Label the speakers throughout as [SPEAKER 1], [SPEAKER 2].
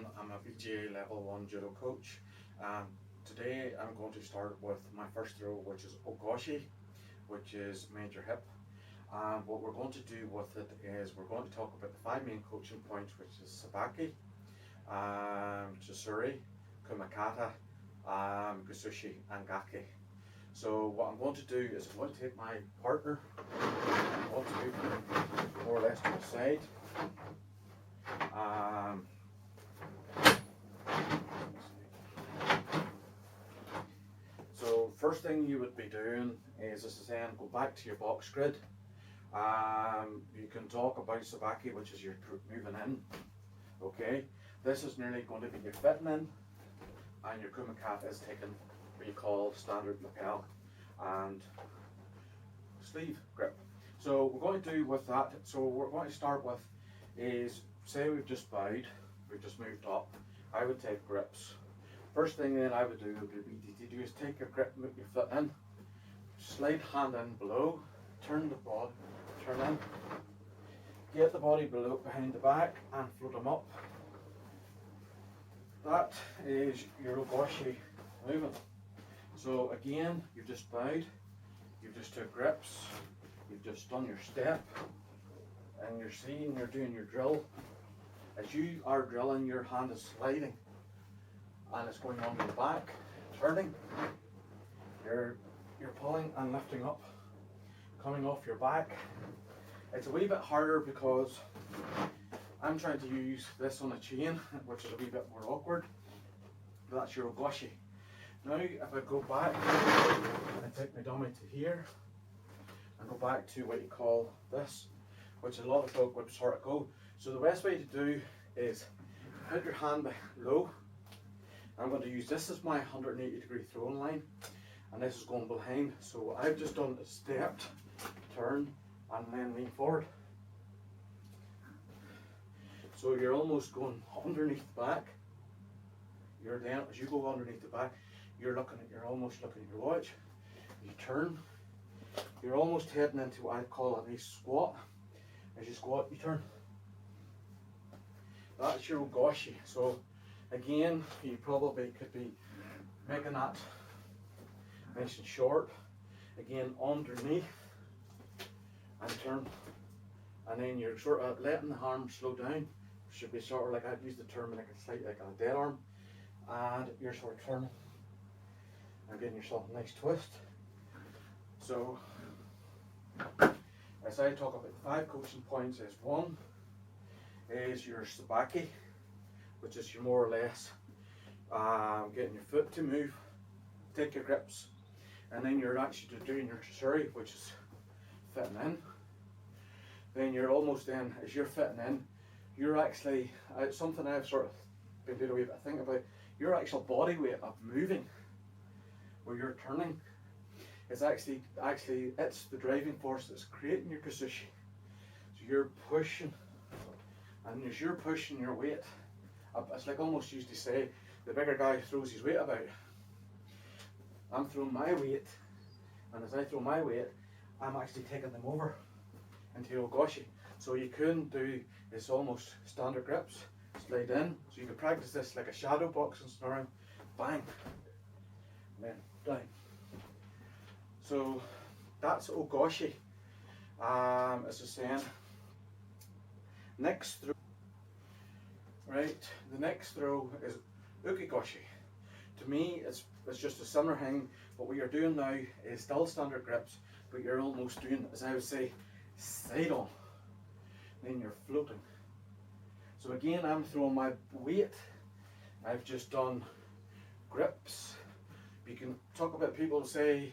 [SPEAKER 1] everyone, I'm a BGA level 1 judo coach. Today I'm going to start with my first throw, which is ogoshi, which is major hip. And what we're going to do with it is we're going to talk about the 5 main coaching points, which is sabaki, chusuri, kumakata, gusushi and gaki. So what I'm going to do is I'm going to take my partner, I'm going to move him more or less to the side. So first thing you would be doing is, as I say, go back to your box grid. You can talk about sabaki, which is your moving in. Okay, this is nearly going to be your fitting in, and your kumakata is taking what you call standard lapel and sleeve grip. So we're going to do with that. So what we're going to start with is, say we've just bowed, we've just moved up. I would take grips. First thing then I would do is take your grip, move your foot in, slide hand in below, turn the body, turn in, get the body below behind the back and float them up. That is your ogoshi movement. So again, you've just bowed, you've just took grips, you've just done your step, and you're seeing you're doing your drill. As you are drilling, your hand is sliding and it's going on your back, turning. You're pulling and lifting up, coming off your back. It's a wee bit harder because I'm trying to use this on a chain, which is a wee bit more awkward. But that's your ogoshi. Now if I go back and take my dummy to here and go back to what you call this, which a lot of folk would sort of go. So the best way to do is put your hand low. I'm going to use this as my 180 degree throwing line, and this is going behind. So what I've just done is stepped, turned, and then lean forward. So you're almost going underneath the back. You're then, as you go underneath the back, you're almost looking at your watch. You turn. You're almost heading into what I call a nice squat. As you squat, you turn. That's your ogoshi. So again, you probably could be making that nice and short. Again, underneath and turn. And then you're sort of letting the arm slow down. Should be sort of like, I'd use the term like a slight, like a dead arm. And you're sort of turning and getting yourself a nice twist. So as I talk about the 5 coaching points, is 1 is your sabaki, which is your more or less getting your foot to move, take your grips, and then you're actually doing your chusuri, which is fitting in. Then you're almost then, as you're fitting in, you're actually, something I've sort of been doing a wee bit of thinking about, your actual body weight of moving, where you're turning, is actually it's the driving force that's creating your gusushi. So you're pushing, and as you're pushing your weight, it's like almost used to say, the bigger guy throws his weight about. I'm throwing my weight, and as I throw my weight, I'm actually taking them over into ogoshi. So you couldn't do this almost standard grips, slide in. So you could practice this like a shadow boxing scenario, bang, and then down. So that's ogoshi. As I was saying, next throw. Right, the next throw is ukikomi. To me, it's just a similar thing, but what you're doing now is still standard grips, but you're almost doing, as I would say, side on. Then you're floating. So again, I'm throwing my weight. I've just done grips. You can talk about people who say,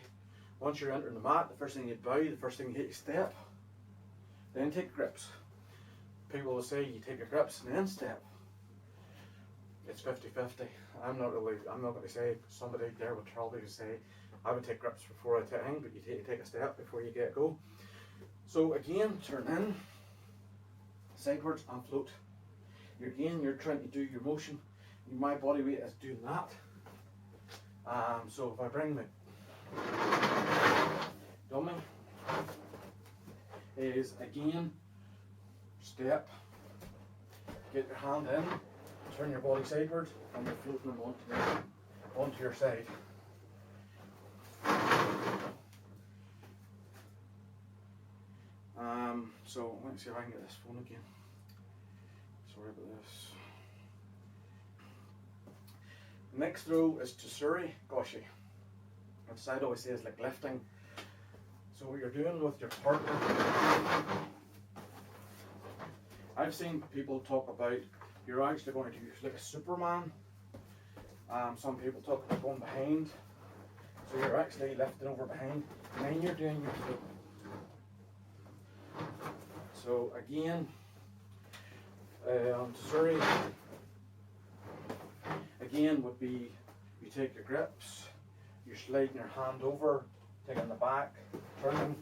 [SPEAKER 1] once you're entering the mat, the first thing you bow, the first thing you hit, you step, then take grips. People will say you take your grips and then step. It's 50-50. I'm not going to say, somebody there would probably say, I would take grips before I take hang, but you take a step before you get go. So again, turn in, sidewards and float. You're trying to do your motion. My body weight is doing that. So if I bring my dummy, is again, step, get your hand in, turn your body sideways and you're floating them onto your side. So let's see if I can get this phone again. Sorry about this. The next throw is Tsuri Goshi, which I'd always say is like lifting. So what you're doing with your partner, I've seen people talk about you're actually going to use like a Superman. Some people talk about going behind. So you're actually lifting over behind, and then you're doing your foot. So again, Tsuri, again would be you take your grips, you're sliding your hand over, taking the back, turning,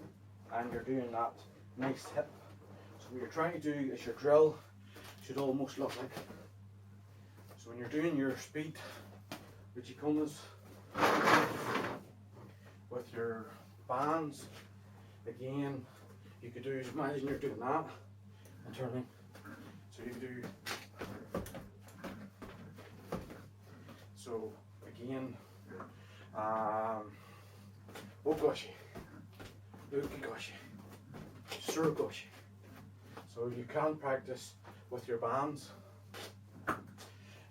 [SPEAKER 1] and you're doing that nice hip. So what you're trying to do is your drill should almost look like, so when you're doing your speed ukikomis with your bands, again, you could do, imagine you're doing that and turning. So you do, so again, ogoshi, ukikomi, surugoshi. So you can practice with your bands.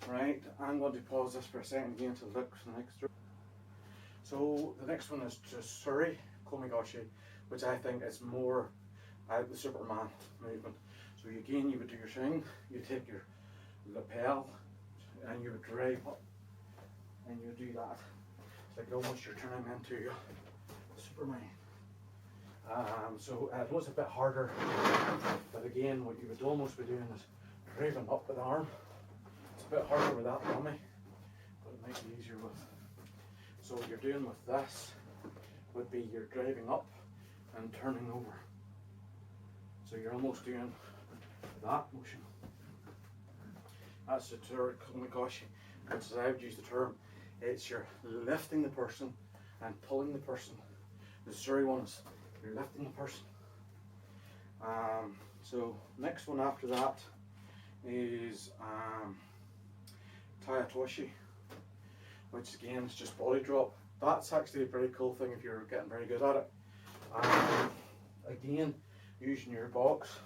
[SPEAKER 1] Right, I'm going to pause this for a second again to look for the next throw. So the next one is Tsuri Komigoshi, which I think is more the Superman movement. So again, you would do your swing, you take your lapel, and you would drive up, and you would do that. It's like almost you're turning into Superman. So I know it's a bit harder, but again, what you would almost be doing is driving up with the arm. It's a bit harder with that dummy, but it might be easier with. So what you're doing with this would be you're driving up and turning over. So you're almost doing that motion. That's the Tsuri Komigoshi, which as I would use the term, it's you're lifting the person and pulling the person. The Tsuri one is you're lifting the person. So next one after that is Tayatoshi, which again is just body drop. That's actually a very cool thing if you're getting very good at it. Again, using your box,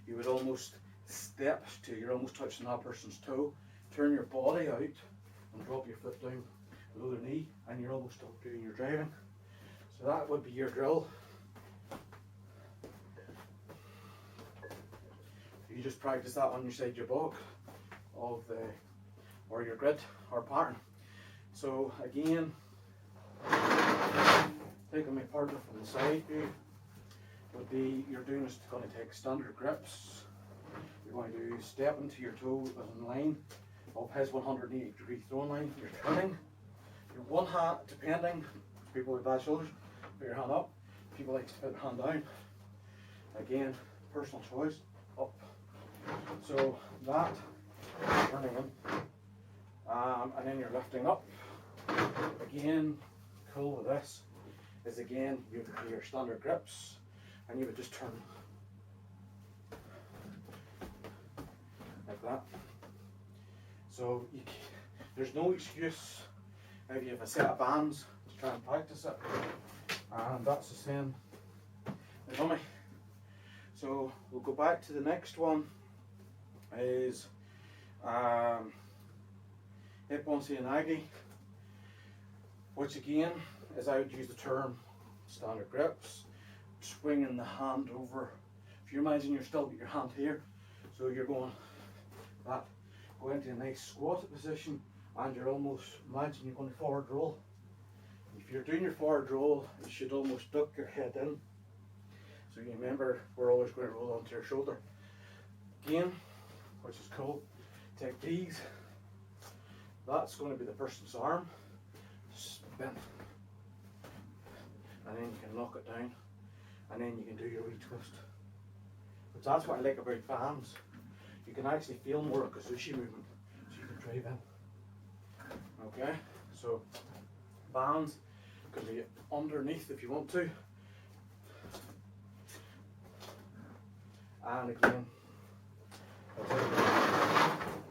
[SPEAKER 1] you would almost step to, you're almost touching that person's toe, turn your body out and drop your foot down below their knee, and you're almost doing your driving. So that would be your drill. You just practice that on your side your box of the, or your grid or pattern. So again, taking my partner from the side view would be, you're doing is going to take standard grips. You're going to step into your toe in line of his 180-degree throwing line. You're turning. Your one hand, depending, people with bad shoulders, put your hand up. People like to put their hand down. Again, personal choice, up. So that, turning in, and then you're lifting up. Again, cool with this is again, you would do your standard grips and you would just turn like that. So there's no excuse if you have a set of bands to try and practice it, and that's the same with dummy. So we'll go back to the next one is Ippon Nagi, which again is I would use the term standard grips, swinging the hand over. If you imagine you're still got your hand here, so you're going that, go into a nice squatted position, and you're almost, imagine you're going to forward roll. If you're doing your forward roll, you should almost duck your head in. So you remember, we're always going to roll onto your shoulder. Again, which is cool, take these, that's going to be the person's arm, spin, and then you can lock it down, and then you can do your wee twist. But that's what I like about bands. You can actually feel more of kazushi movement, so you can drive in. Okay, so bands can be underneath if you want to. And again,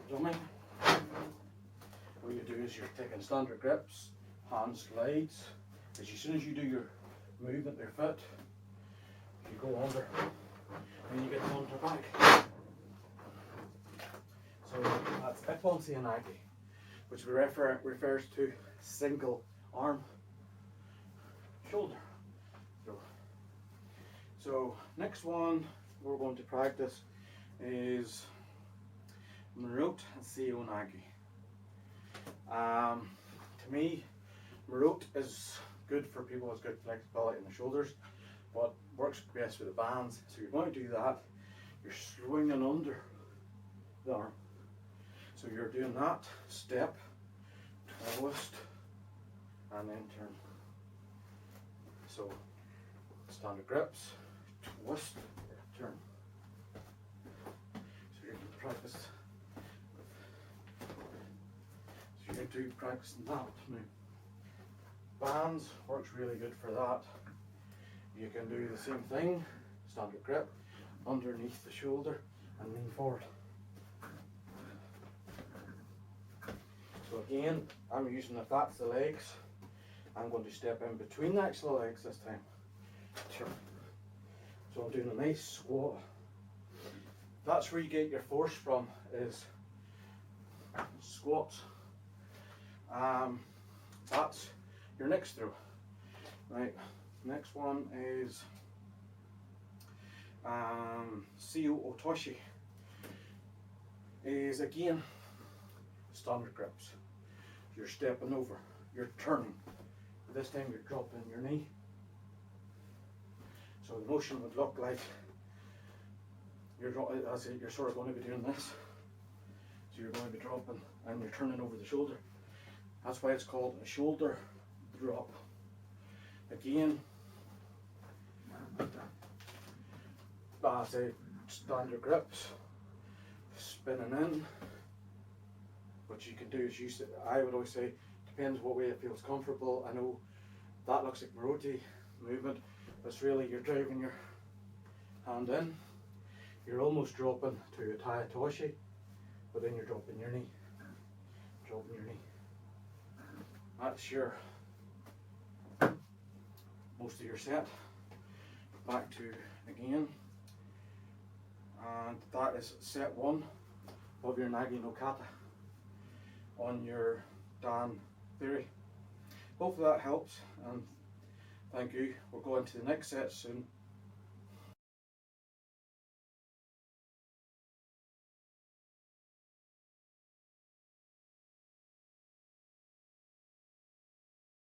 [SPEAKER 1] dummy. is you're taking standard grips, hand slides. As soon as you do your movement, your foot, you go under and you get the under back. So that's ippon seoinage, which refers to single arm shoulder throw. So next one we're going to practice is Marote seoinage. To me, Marote is good for people with good flexibility in the shoulders, but works best with the bands. So you're going to do that, you're swinging under the arm. So you're doing that, step, twist, and then turn. So standard grips, twist, turn. So you can practice. So you're going to practice that now. Bands works really good for that. You can do the same thing, standard grip, underneath the shoulder and lean forward. So again, I'm using, if that's the legs, I'm going to step in between the actual legs this time. So I'm doing a nice squat. That's where you get your force from, is squats. That's your next throw. Right, next one is Seo Otoshi. Is again standard grips. You're stepping over, you're turning. This time you're dropping your knee. So the motion would look like you're sort of going to be doing this. So you're going to be dropping and you're turning over the shoulder. That's why it's called a shoulder drop. Again, I say standard grips, spinning in. What you can do is I would always say, depends what way it feels comfortable. I know that looks like Marote movement, but it's really you're driving your hand in, you're almost dropping to a tai otoshi, but then you're dropping your knee, That's your most of your set. Back to again, and that is set one of your Nagi no Kata on your Dan theory. Hopefully that helps, and thank you. We'll go into the next set soon.